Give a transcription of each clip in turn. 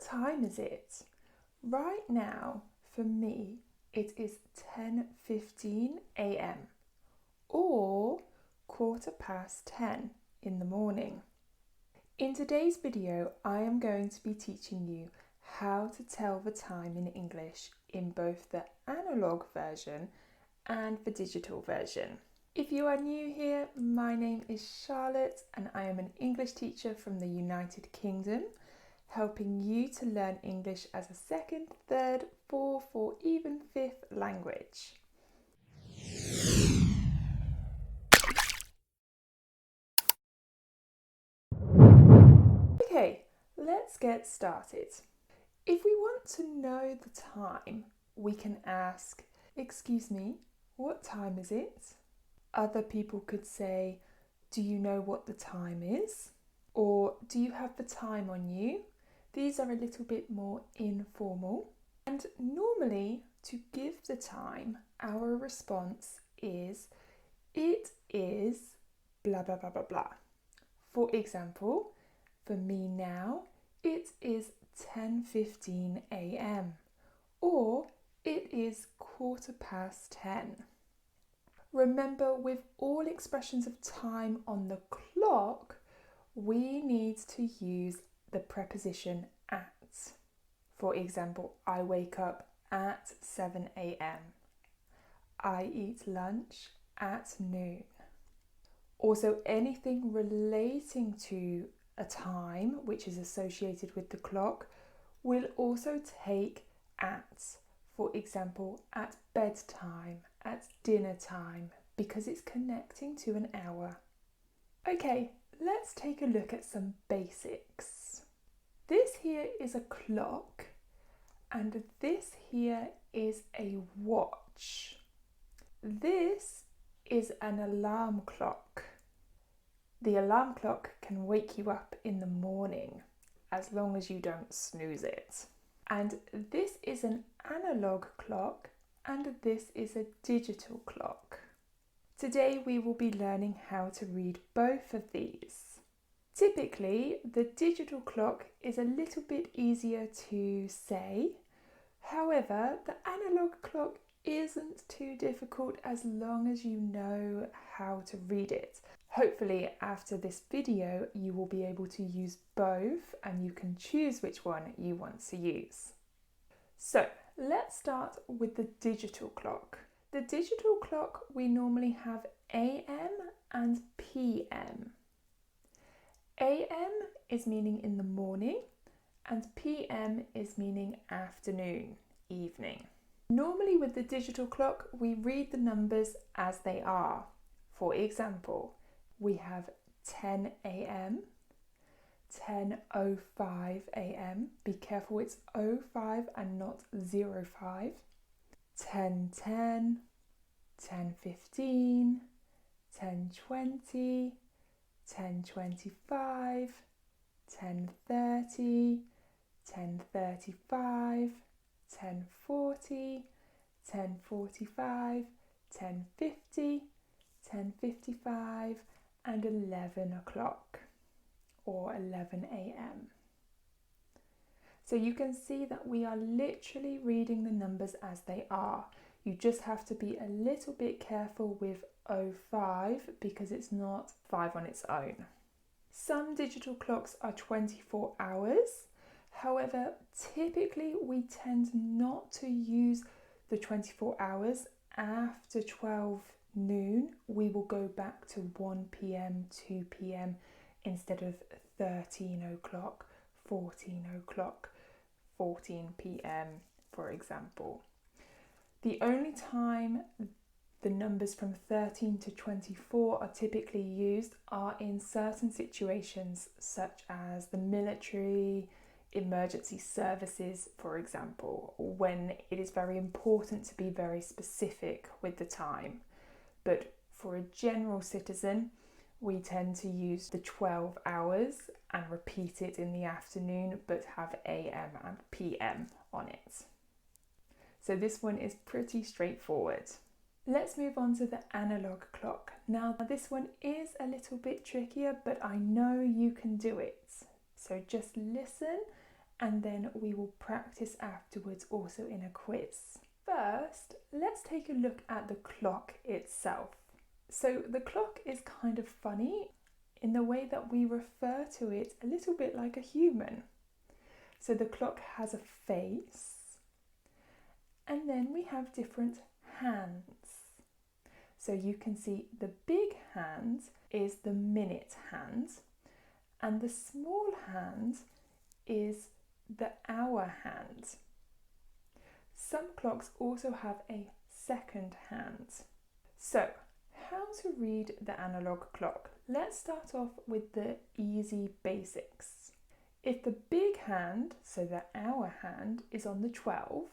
time is it? Right now, for me, it is 10:15 a.m. or 10:15 in the morning. In today's video, I am going to be teaching you how to tell the time in English in both the analogue version and the digital version. If you are new here, my name is Charlotte and I am an English teacher from the United Kingdom, helping you to learn English as a second, third, fourth or even fifth language. Okay, let's get started. If we want to know the time, we can ask, "Excuse me, what time is it?" Other people could say, "Do you know what the time is?" Or, "Do you have the time on you?" These are a little bit more informal. And normally, to give the time, our response is, "It is blah blah blah blah blah." For example, for me now, it is 10:15 a.m. or it is 10:15. Remember, with all expressions of time on the clock, we need to use the preposition at. For example, I wake up at 7 a.m. I eat lunch at noon. Also, anything relating to a time which is associated with the clock will also take at. For example, at bedtime, at dinner time, because it's connecting to an hour. Okay, let's take a look at some basics. This here is a clock and this here is a watch. This is an alarm clock. The alarm clock can wake you up in the morning as long as you don't snooze it. And this is an analogue clock and this is a digital clock. Today we will be learning how to read both of these. Typically, the digital clock is a little bit easier to say. However, the analogue clock isn't too difficult as long as you know how to read it. Hopefully, after this video, you will be able to use both and you can choose which one you want to use. So, let's start with the digital clock. The digital clock, we normally have AM and PM. AM is meaning in the morning and PM is meaning afternoon, evening. Normally with the digital clock, we read the numbers as they are. For example, we have 10 a.m, 10:05 a.m. Be careful, it's 05 and not 05. 10:10, 10:15, 10:20, 10:25, 10:30, 10:35, 10:40, 10:45, 10:50, 10:55 and 11 o'clock or 11 a.m. So you can see that we are literally reading the numbers as they are. You just have to be a little bit careful with 05 because it's not 5 on its own. Some digital clocks are 24 hours. However, typically we tend not to use the 24 hours. After 12 noon, we will go back to 1 p.m, 2 p.m. instead of 13 o'clock, 14 o'clock, 14 p.m, for example. The only time the numbers from 13 to 24 are typically used are in certain situations such as the military, emergency services, for example, when it is very important to be very specific with the time. But for a general citizen, we tend to use the 12 hours and repeat it in the afternoon, but have AM and PM on it. So this one is pretty straightforward. Let's move on to the analogue clock. Now this one is a little bit trickier, but I know you can do it. So just listen and then we will practice afterwards also in a quiz. First, let's take a look at the clock itself. So the clock is kind of funny in the way that we refer to it a little bit like a human. So the clock has a face, and then we have different hands. So you can see the big hand is the minute hand, and the small hand is the hour hand. Some clocks also have a second hand. So, how to read the analog clock? Let's start off with the easy basics. If the big hand, so the hour hand, is on the 12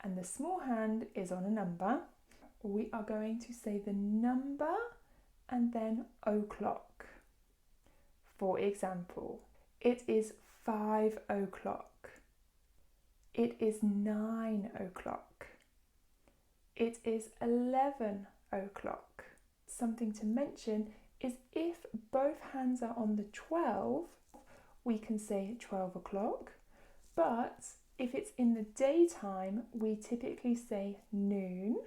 and the small hand is on a number, we are going to say the number and then o'clock. For example, it is 5 o'clock. It is 9 o'clock. It is 11 o'clock. Something to mention is if both hands are on the 12, we can say 12 o'clock, but if it's in the daytime, we typically say noon,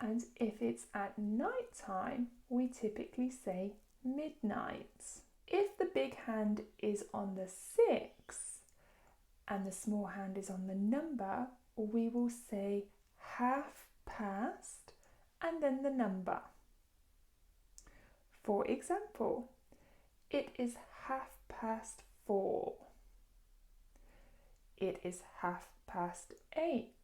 and if it's at night time, we typically say midnight. If the big hand is on the 6 and the small hand is on the number, we will say half past and then the number. For example, it is 4:30. It is 8:30.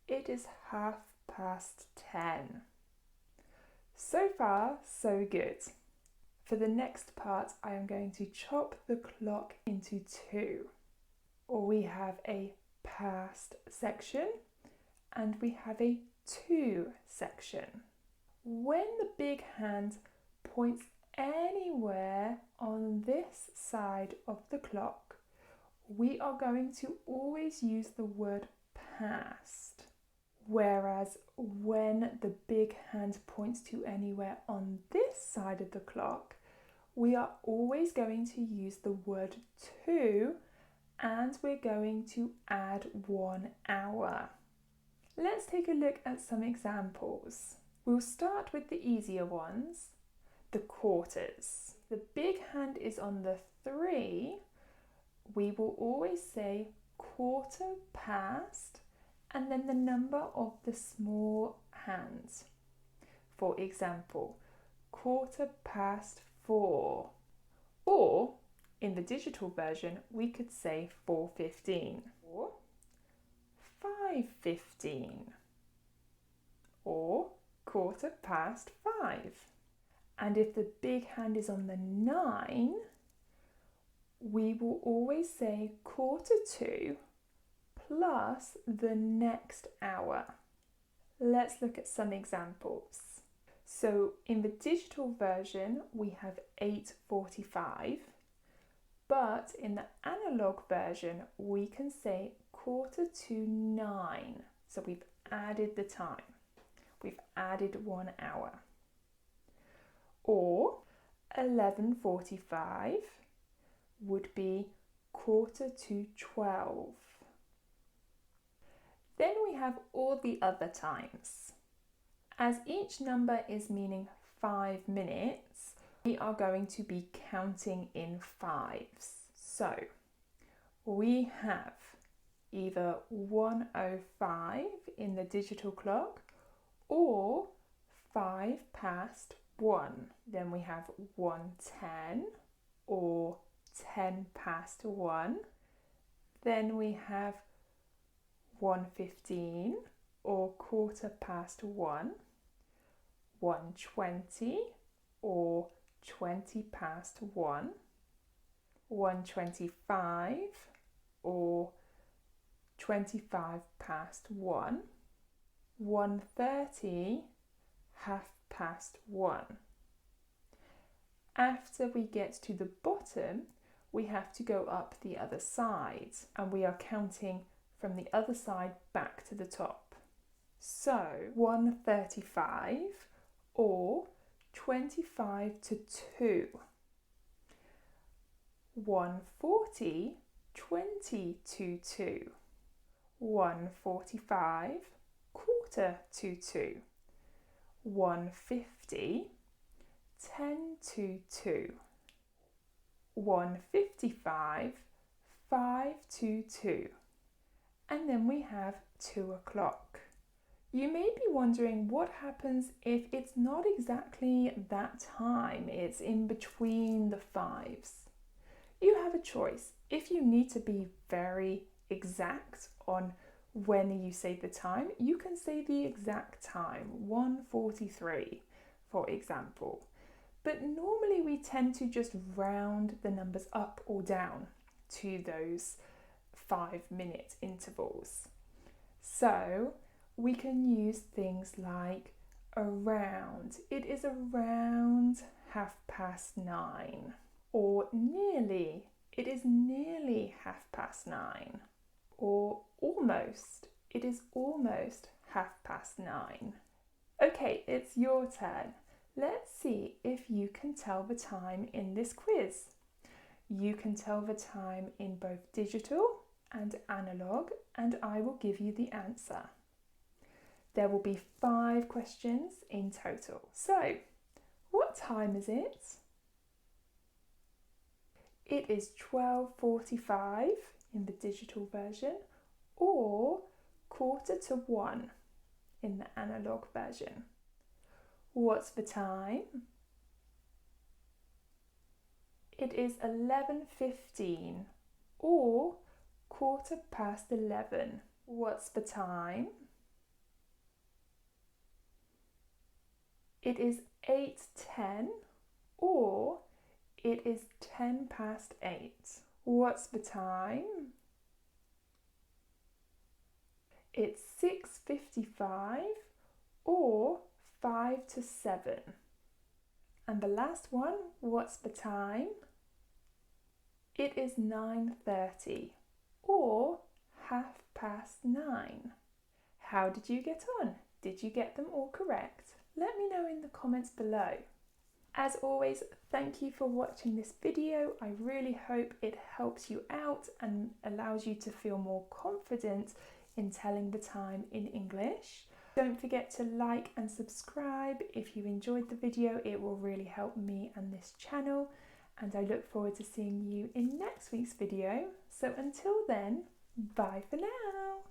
It is 10:30. So far, so good. For the next part, I am going to chop the clock into two. We have a past section and we have a to section. When the big hand points anywhere on this side of the clock, we are going to always use the word past. Whereas when the big hand points to anywhere on this side of the clock, we are always going to use the word to, and we're going to add 1 hour. Let's take a look at some examples. We'll start with the easier ones, the quarters. The big hand is on the 3. We will always say 4:15 and then the number of the small hands. For example, 4:15. Or in the digital version, we could say 4:15 or 5:15 or 5:15. And if the big hand is on the 9, we will always say 1:45 plus the next hour. Let's look at some examples. So in the digital version, we have 8:45, but in the analog version, we can say 9:15. So we've added the time. We've added 1 hour. Or 11:45 would be 11:45. Then we have all the other times. As each number is meaning 5 minutes, we are going to be counting in fives. So we have either 1:05 in the digital clock or 1:05. Then we have 1:10 or 1:10. Then we have 1:15 or 1:15, 1:20 or 1:20, 1:25 or 1:25, 1:30, 1:30. After we get to the bottom, we have to go up the other side, and we are counting from the other side back to the top. So 1:35 or 25 to 2, 1:40 20 to 2, 1:45, quarter to 2, 1:50, 10 to 2, 1:55, 5 to 2, and then we have 2 o'clock. You may be wondering what happens if it's not exactly that time, it's in between the fives. You have a choice. If you need to be very exact on when you say the time, you can say the exact time, 1:43, for example. But normally we tend to just round the numbers up or down to those 5-minute intervals. So we can use things like around. It is around 9:30. Or nearly. It is nearly 9:30. Or almost. It is almost 9:30. Okay, it's your turn. Let's see if you can tell the time in this quiz. You can tell the time in both digital and analogue, and I will give you the answer. There will be 5 questions in total. So, what time is it? It is 12:45 in the digital version, or 1:45 in the analogue version. What's the time? It is 11:15 or 11:15. What's the time? It is 8:10 or it is 8:10. What's the time? It's 6:55 or 5 to 7. And the last one, what's the time? It is 9:30 or 9:30. How did you get on? Did you get them all correct? Let me know in the comments below. As always, thank you for watching this video. I really hope it helps you out and allows you to feel more confident in telling the time in English. Don't forget to like and subscribe if you enjoyed the video. It will really help me and this channel. And I look forward to seeing you in next week's video. So until then, bye for now.